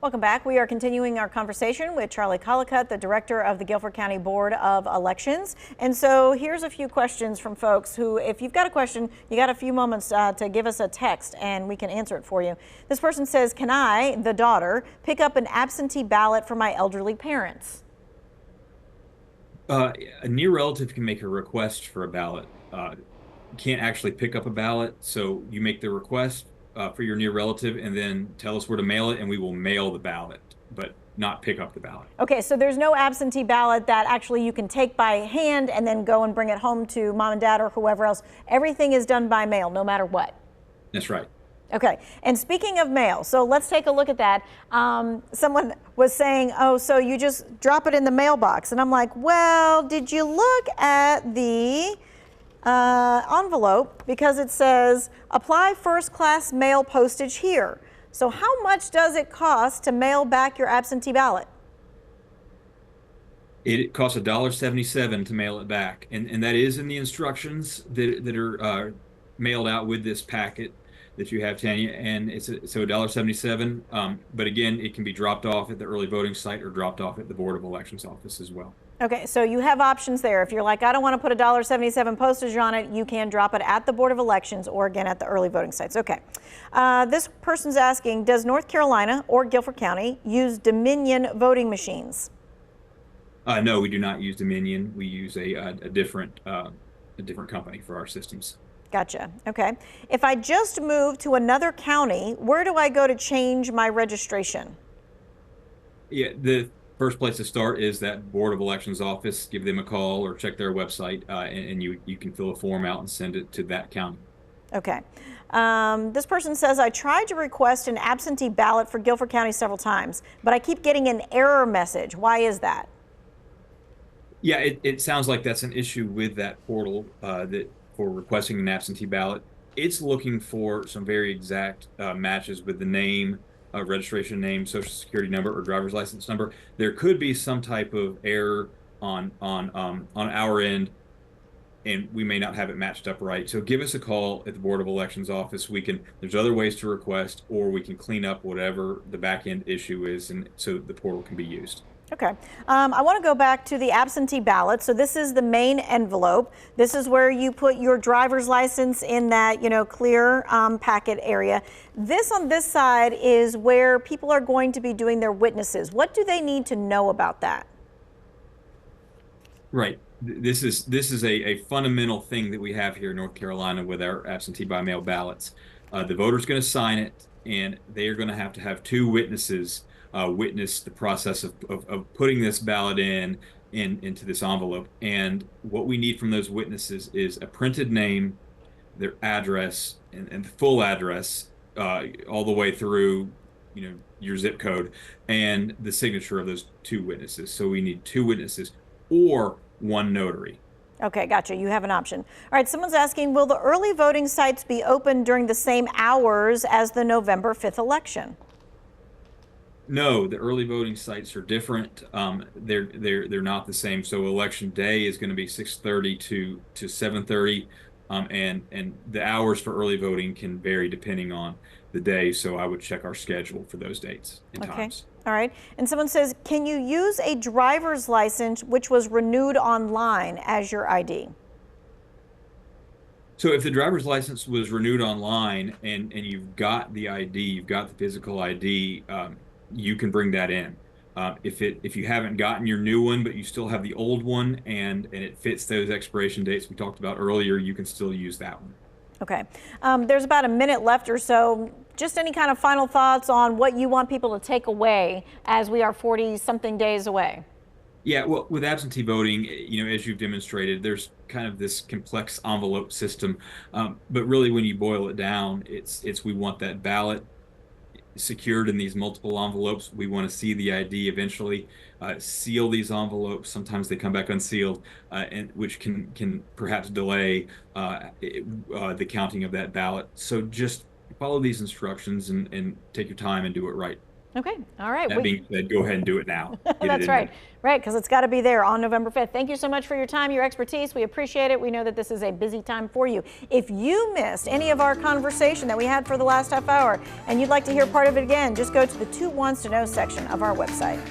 Welcome back. We are continuing our conversation with Charlie Collicutt, the director of the Guilford County Board of Elections. And so here's a few questions from folks who, if you've got a question, you got a few moments to give us a text and we can answer it for you. This person says, can I, the daughter, pick up an absentee ballot for my elderly parents? A near relative can make a request for a ballot. You can't actually pick up a ballot, so you make the request for your near relative and then tell us where to mail it, and we will mail the ballot, but not pick up the ballot. Okay, so there's no absentee ballot that actually you can take by hand and then go and bring it home to mom and dad or whoever else. Everything is done by mail, no matter what. That's right. Okay, and speaking of mail, so let's take a look at that. Someone was saying, oh, so you just drop it in the mailbox. And I'm like, well, did you look at the envelope? Because it says, apply first class mail postage here. So how much does it cost to mail back your absentee ballot? It costs $1.77 to mail it back, and that is in the instructions that are mailed out with this packet that you have, Tanya, and so $1.77. But again, it can be dropped off at the early voting site or dropped off at the Board of Elections office as well. Okay, so you have options there. If you're like, I don't want to put $1.77 postage on it, you can drop it at the Board of Elections or again at the early voting sites. Okay. This person's asking, does North Carolina or Guilford County use Dominion voting machines? No, we do not use Dominion. We use a different company for our systems. Gotcha. Okay. If I just moved to another county, where do I go to change my registration? Yeah, the first place to start is that Board of Elections office. Give them a call or check their website, and you can fill a form out and send it to that county. Okay. This person says, I tried to request an absentee ballot for Guilford County several times, but I keep getting an error message. Why is that? Yeah, it sounds like that's an issue with that portal that for requesting an absentee ballot. It's looking for some very exact matches with the name, registration name, social security number, or driver's license number. There could be some type of error on our end, and we may not have it matched up right. So give us a call at the Board of Elections office. There's other ways to request, or we can clean up whatever the back end issue is, and so the portal can be used. Okay. I want to go back to the absentee ballot. So this is the main envelope. This is where you put your driver's license in that, clear packet area. This on this side is where people are going to be doing their witnesses. What do they need to know about that? Right. This is a fundamental thing that we have here in North Carolina with our absentee by mail ballots. The voter's going to sign it, and they are going to have two witnesses witness the process of putting this ballot into this envelope. And what we need from those witnesses is a printed name, their address, and the full address all the way through, your zip code, and the signature of those two witnesses. So we need two witnesses or one notary. Okay, gotcha. You have an option. All right, someone's asking, will the early voting sites be open during the same hours as the November 5th election? No, the early voting sites are different. They're not the same. So election day is going to be 6:30 to 7:30, and the hours for early voting can vary depending on the day. So I would check our schedule for those dates and times. All right. And someone says, can you use a driver's license which was renewed online as your ID? So if the driver's license was renewed online and you've got the ID, you've got the physical ID, you can bring that in. If you haven't gotten your new one, but you still have the old one and it fits those expiration dates we talked about earlier, you can still use that one. Okay. There's about a minute left or so. Just any kind of final thoughts on what you want people to take away as we are 40-something days away? Yeah, well, with absentee voting, as you've demonstrated, there's kind of this complex envelope system. But really, when you boil it down, it's we want that ballot secured in these multiple envelopes. We want to see the ID eventually, seal these envelopes. Sometimes they come back unsealed, and which can perhaps delay the counting of that ballot. So just follow these instructions and take your time and do it right. Okay. All right. That being said, go ahead and do it now. That's right. Right, because it's got to be there on November 5th. Thank you so much for your time, your expertise. We appreciate it. We know that this is a busy time for you. If you missed any of our conversation that we had for the last half hour and you'd like to hear part of it again, just go to the Two Wants to Know section of our website.